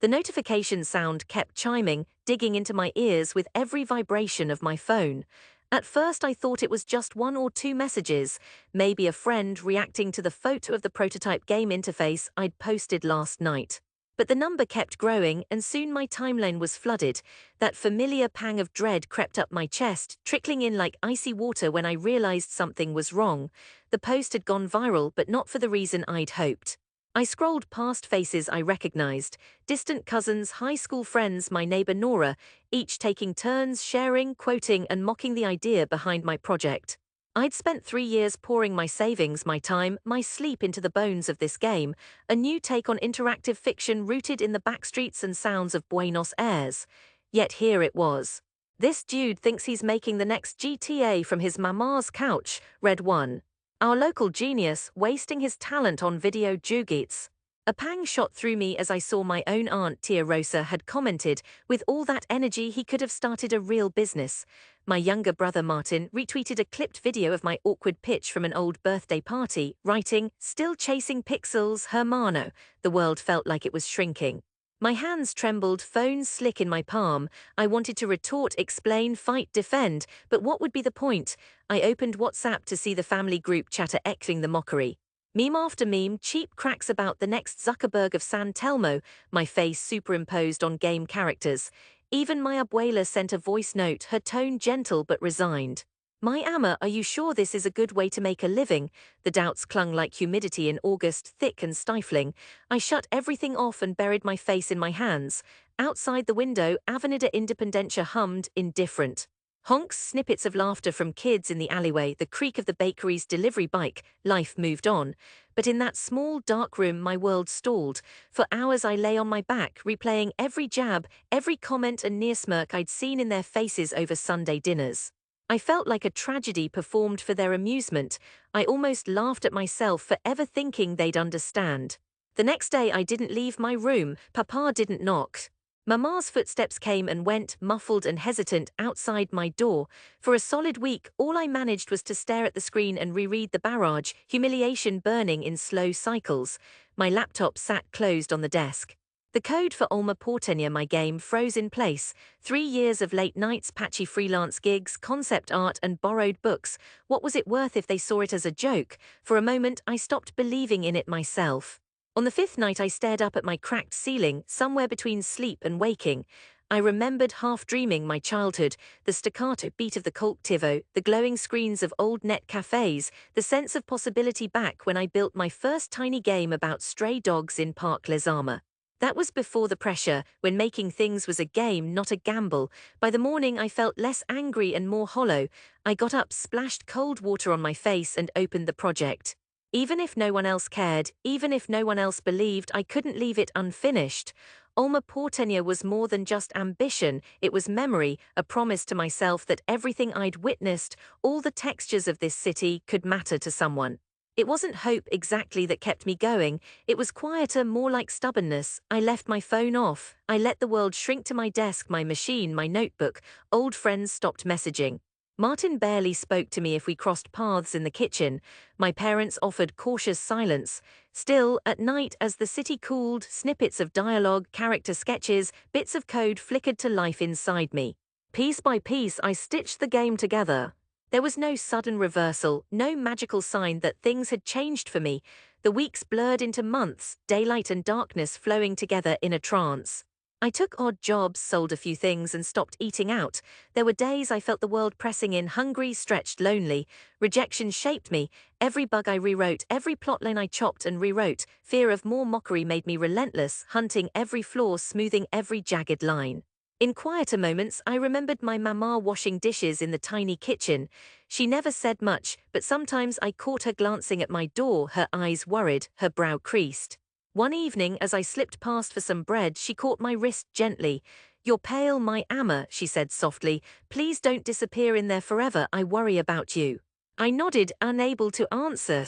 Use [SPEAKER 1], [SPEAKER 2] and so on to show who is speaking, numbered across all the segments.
[SPEAKER 1] The notification sound kept chiming, digging into my ears with every vibration of my phone. At first I thought it was just one or two messages, maybe a friend reacting to the photo of the prototype game interface I'd posted last night. But the number kept growing and soon my timeline was flooded. That familiar pang of dread crept up my chest, trickling in like icy water when I realized something was wrong. The post had gone viral, but not for the reason I'd hoped. I scrolled past faces I recognized, distant cousins, high school friends, my neighbor Nora, each taking turns sharing, quoting, and mocking the idea behind my project. I'd spent 3 years pouring my savings, my time, my sleep into the bones of this game, a new take on interactive fiction rooted in the backstreets and sounds of Buenos Aires. Yet here it was. This dude thinks he's making the next GTA from his mama's couch, read one. Our local genius wasting his talent on video juguetes. A pang shot through me as I saw my own aunt Tia Rosa had commented, with all that energy he could have started a real business. My younger brother Martin retweeted a clipped video of my awkward pitch from an old birthday party, writing, "Still chasing pixels, hermano." The world felt like it was shrinking. My hands trembled, phone slick in my palm. I wanted to retort, explain, fight, defend, but what would be the point? I opened WhatsApp to see the family group chatter echoing the mockery. Meme after meme, cheap cracks about the next Zuckerberg of San Telmo, my face superimposed on game characters. Even my abuela sent a voice note, her tone gentle but resigned. "My Amma, are you sure this is a good way to make a living?" The doubts clung like humidity in August, thick and stifling. I shut everything off and buried my face in my hands. Outside the window, Avenida Independencia hummed, indifferent. Honks, snippets of laughter from kids in the alleyway, the creak of the bakery's delivery bike. Life moved on. But in that small, dark room, my world stalled. For hours I lay on my back, replaying every jab, every comment and near smirk I'd seen in their faces over Sunday dinners. I felt like a tragedy performed for their amusement. I almost laughed at myself for ever thinking they'd understand. The next day I didn't leave my room, Papa didn't knock. Mama's footsteps came and went, muffled and hesitant, outside my door. For a solid week, all I managed was to stare at the screen and reread the barrage, humiliation burning in slow cycles. My laptop sat closed on the desk. The code for Alma Porteña, my game, froze in place. 3 years of late nights, patchy freelance gigs, concept art, and borrowed books. What was it worth if they saw it as a joke? For a moment, I stopped believing in it myself. On the fifth night, I stared up at my cracked ceiling, somewhere between sleep and waking. I remembered half dreaming my childhood, the staccato beat of the colectivo, the glowing screens of old net cafes, the sense of possibility back when I built my first tiny game about stray dogs in Park Les Armas. That was before the pressure, when making things was a game, not a gamble. By the morning I felt less angry and more hollow. I got up, splashed cold water on my face and opened the project. Even if no one else cared, even if no one else believed, I couldn't leave it unfinished. Alma Porteña was more than just ambition, it was memory, a promise to myself that everything I'd witnessed, all the textures of this city, could matter to someone. It wasn't hope exactly that kept me going, it was quieter, more like stubbornness. I left my phone off, I let the world shrink to my desk, my machine, my notebook. Old friends stopped messaging. Martin barely spoke to me if we crossed paths in the kitchen. My parents offered cautious silence. Still, at night, as the city cooled, snippets of dialogue, character sketches, bits of code flickered to life inside me. Piece by piece, I stitched the game together. There was no sudden reversal, no magical sign that things had changed for me. The weeks blurred into months, daylight and darkness flowing together in a trance. I took odd jobs, sold a few things, and stopped eating out. There were days I felt the world pressing in, hungry, stretched, lonely. Rejection shaped me. Every bug I rewrote, every plotline I chopped and rewrote. Fear of more mockery made me relentless, hunting every flaw, smoothing every jagged line. In quieter moments, I remembered my mama washing dishes in the tiny kitchen. She never said much, but sometimes I caught her glancing at my door, her eyes worried, her brow creased. One evening, as I slipped past for some bread, she caught my wrist gently. "You're pale, my Amma," she said softly. "Please don't disappear in there forever, I worry about you." I nodded, unable to answer.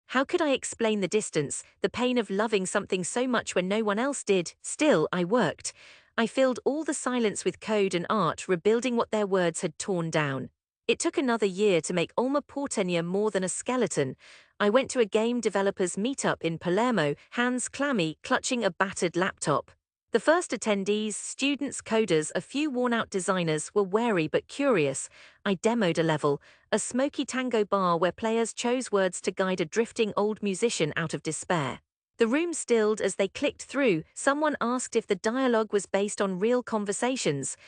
[SPEAKER 1] How could I explain the distance, the pain of loving something so much when no one else did? Still, I worked. I filled all the silence with code and art, rebuilding what their words had torn down. It took another year to make Alma Porteña more than a skeleton. I went to a game developers meetup in Palermo, hands clammy, clutching a battered laptop. The first attendees, students, coders, a few worn-out designers, were wary but curious. I demoed a level, a smoky tango bar where players chose words to guide a drifting old musician out of despair. The room stilled as they clicked through. Someone asked if the dialogue was based on real conversations.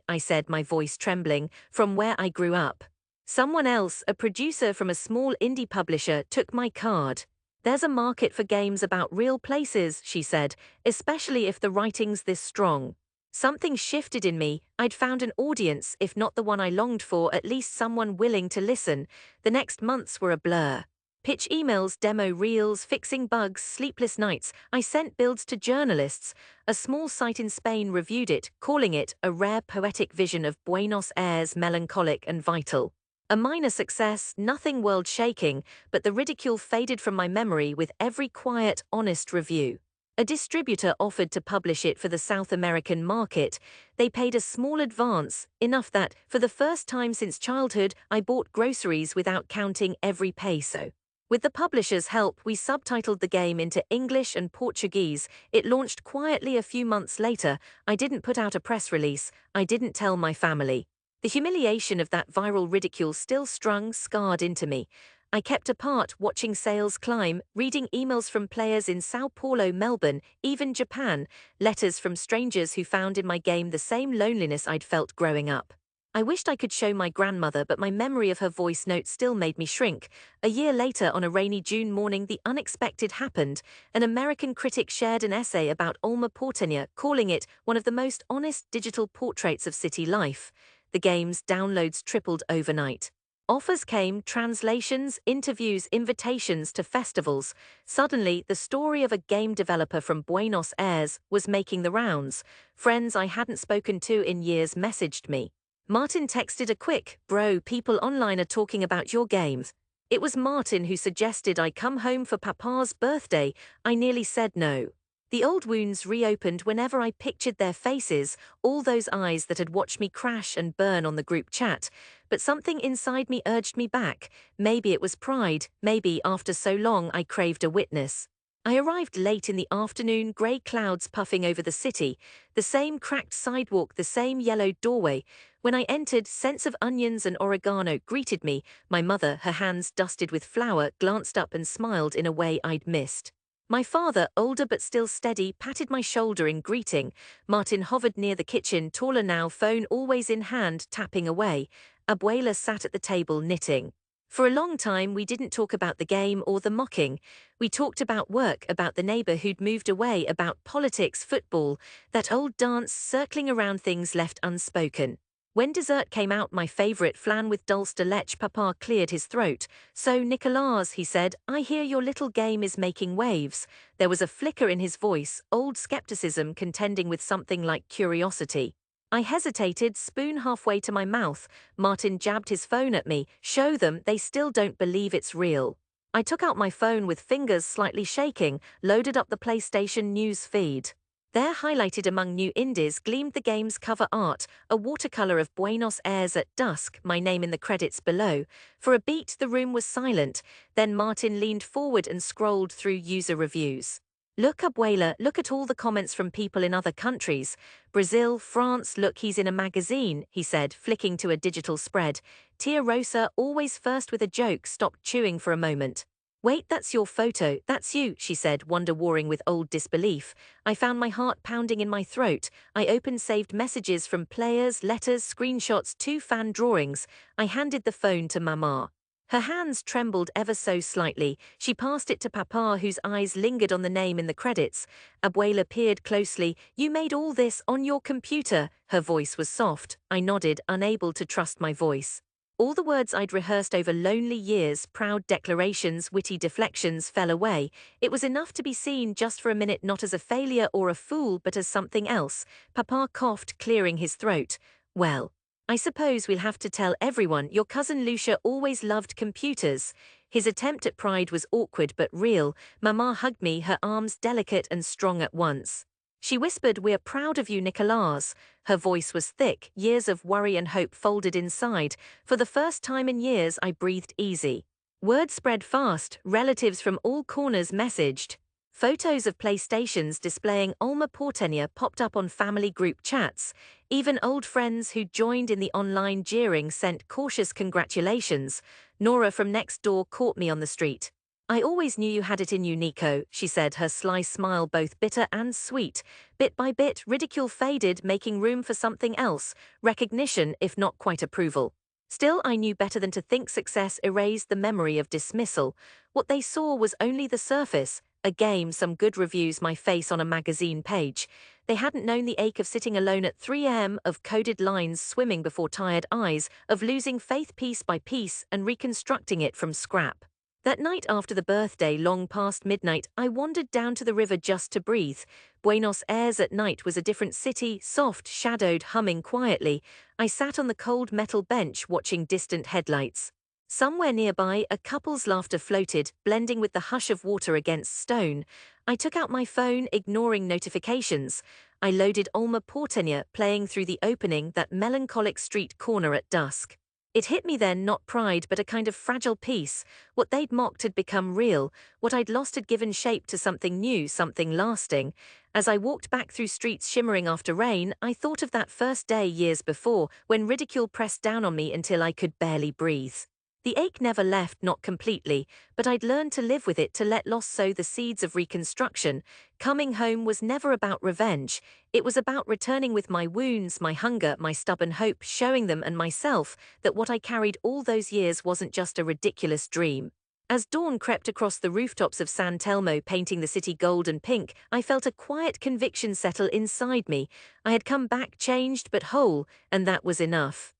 [SPEAKER 1] I said, my voice trembling, from where I grew up. Someone else, a producer from a small indie publisher, took my card. There's a market for games about real places, she said, especially if the writing's this strong. Something shifted in me. I'd found an audience, if not the one I longed for, at least someone willing to listen. The next months were a blur. Pitch emails, demo reels, fixing bugs, sleepless nights. I sent builds to journalists. A small site in Spain reviewed it, calling it a rare poetic vision of Buenos Aires, melancholic and vital. A minor success, nothing world-shaking, but the ridicule faded from my memory with every quiet, honest review. A distributor offered to publish it for the South American market. They paid a small advance, enough that, for the first time since childhood, I bought groceries without counting every peso. With the publisher's help, we subtitled the game into English and Portuguese. It launched quietly a few months later. I didn't put out a press release. I didn't tell my family. The humiliation of that viral ridicule still scarred into me. I kept apart, watching sales climb, reading emails from players in Sao Paulo, Melbourne, even Japan, letters from strangers who found in my game the same loneliness I'd felt growing up. I wished I could show my grandmother, but my memory of her voice note still made me shrink. A year later, on a rainy June morning, the unexpected happened. An American critic shared an essay about Alma Porteña, calling it one of the most honest digital portraits of city life. The game's downloads tripled overnight. Offers came, translations, interviews, invitations to festivals. Suddenly, the story of a game developer from Buenos Aires was making the rounds. Friends I hadn't spoken to in years messaged me. Martin texted a quick, "Bro, people online are talking about your games." It was Martin who suggested I come home for Papa's birthday. I nearly said no. The old wounds reopened whenever I pictured their faces, all those eyes that had watched me crash and burn on the group chat. But something inside me urged me back. Maybe it was pride, maybe after so long I craved a witness. I arrived late in the afternoon, grey clouds puffing over the city, the same cracked sidewalk, the same yellowed doorway. When I entered, scents of onions and oregano greeted me. My mother, her hands dusted with flour, glanced up and smiled in a way I'd missed. My father, older but still steady, patted my shoulder in greeting. Martin hovered near the kitchen, taller now, phone always in hand, tapping away. Abuela sat at the table knitting. For a long time, we didn't talk about the game or the mocking. We talked about work, about the neighbor who'd moved away, about politics, football, that old dance circling around things left unspoken. When dessert came out, my favorite, flan with dulce de leche, Papa cleared his throat. "So, Nicolas," he said, "I hear your little game is making waves." There was a flicker in his voice, old skepticism contending with something like curiosity. I hesitated, spoon halfway to my mouth. Martin jabbed his phone at me. "Show them, they still don't believe it's real." I took out my phone with fingers slightly shaking, loaded up the PlayStation news feed. There, highlighted among new indies, gleamed the game's cover art, a watercolor of Buenos Aires at dusk, my name in the credits below. For a beat, the room was silent. Then Martin leaned forward and scrolled through user reviews. "Look, Abuela, look at all the comments from people in other countries. Brazil, France, look, he's in a magazine," he said, flicking to a digital spread. Tia Rosa, always first with a joke, stopped chewing for a moment. "Wait, that's your photo, that's you," she said, wonder-warring with old disbelief. I found my heart pounding in my throat. I opened saved messages from players, letters, screenshots, 2 fan drawings. I handed the phone to Mama. Her hands trembled ever so slightly. She passed it to Papa, whose eyes lingered on the name in the credits. Abuela peered closely. "You made all this on your computer?" Her voice was soft. I nodded, unable to trust my voice. All the words I'd rehearsed over lonely years, proud declarations, witty deflections, fell away. It was enough to be seen just for a minute, not as a failure or a fool, but as something else. Papa coughed, clearing his throat. "Well, I suppose we'll have to tell everyone. Your cousin Lucia always loved computers." His attempt at pride was awkward but real. Mama hugged me, her arms delicate and strong at once. She whispered, "We're proud of you, Nicolas." Her voice was thick, years of worry and hope folded inside. For the first time in years, I breathed easy. Word spread fast, relatives from all corners messaged. Photos of PlayStations displaying Alma Porteña popped up on family group chats. Even old friends who joined in the online jeering sent cautious congratulations. Nora from next door caught me on the street. "I always knew you had it in you, Nico," she said, her sly smile both bitter and sweet. Bit by bit, ridicule faded, making room for something else, recognition, if not quite approval. Still, I knew better than to think success erased the memory of dismissal. What they saw was only the surface, a game, some good reviews, my face on a magazine page. They hadn't known the ache of sitting alone at 3 a.m., of coded lines swimming before tired eyes, of losing faith piece by piece and reconstructing it from scrap. That night after the birthday, long past midnight, I wandered down to the river just to breathe. Buenos Aires at night was a different city, soft, shadowed, humming quietly. I sat on the cold metal bench watching distant headlights. Somewhere nearby, a couple's laughter floated, blending with the hush of water against stone. I took out my phone, ignoring notifications. I loaded Alma Porteña, playing through the opening, that melancholic street corner at dusk. It hit me then, not pride, but a kind of fragile peace. What they'd mocked had become real. What I'd lost had given shape to something new, something lasting. As I walked back through streets shimmering after rain, I thought of that first day years before, when ridicule pressed down on me until I could barely breathe. The ache never left, not completely, but I'd learned to live with it, to let loss sow the seeds of reconstruction. Coming home was never about revenge. It was about returning with my wounds, my hunger, my stubborn hope, showing them and myself that what I carried all those years wasn't just a ridiculous dream. As dawn crept across the rooftops of San Telmo, painting the city gold and pink, I felt a quiet conviction settle inside me. I had come back changed but whole, and that was enough.